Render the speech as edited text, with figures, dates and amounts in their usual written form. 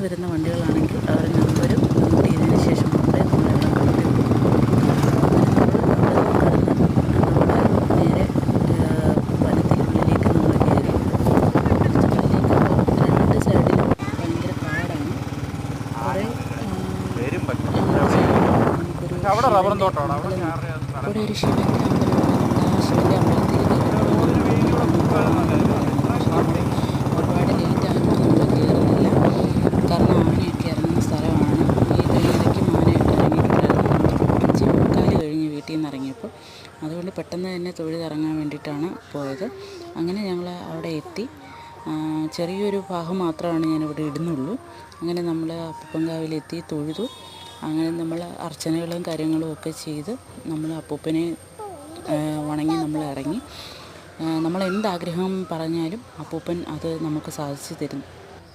വരുന്ന വണ്ടികളാണെങ്കിൽ അവരുടെ number note ചെയ്തതിന് ശേഷം മാത്രമേ നമ്മളെല്ലാം നേരെ വനത്തിനുള്ളിലേക്ക് നമ്മൾ കയറി. രണ്ട് സൈഡിലും ഭയങ്കര കാടാണ്. കുറേ ഇവിടെ ഒരു ശിവൻ്റെ അമ്പലമാണ്. ആ ശിവൻ്റെ അമ്പലത്തിൽ ഒരുപാട് ലേറ്റ് ആയപ്പോൾ നമ്മൾ കയറുന്നില്ല. കാരണം ആനയൊക്കെ ഇറങ്ങുന്ന സ്ഥലമാണ്. ഈ കഴിഞ്ഞിടയ്ക്ക് ആന ഇറങ്ങിയിട്ടുണ്ടായിരുന്നു. 5:45 കഴിഞ്ഞ് വീട്ടിൽ നിന്ന് ഇറങ്ങിയപ്പോൾ. അതുകൊണ്ട് പെട്ടെന്ന് തന്നെ തൊഴുതിറങ്ങാൻ വേണ്ടിയിട്ടാണ് പോയത്. അങ്ങനെ ഞങ്ങൾ അവിടെ എത്തി. ചെറിയൊരു ഭാഗം മാത്രമാണ് ഞാനിവിടെ ഇടുന്നുള്ളൂ. അങ്ങനെ നമ്മൾ അപ്പൂപ്പൻകാവിലെത്തി തൊഴുതു. അങ്ങനെ നമ്മൾ അർച്ചനകളും കാര്യങ്ങളും ഒക്കെ ചെയ്ത് നമ്മൾ അപ്പൂപ്പനെ വണങ്ങി നമ്മൾ ഇറങ്ങി. നമ്മൾ എന്താഗ്രഹം പറഞ്ഞാലും അപ്പൂപ്പൻ അത് നമുക്ക് സാധിച്ചു തരും.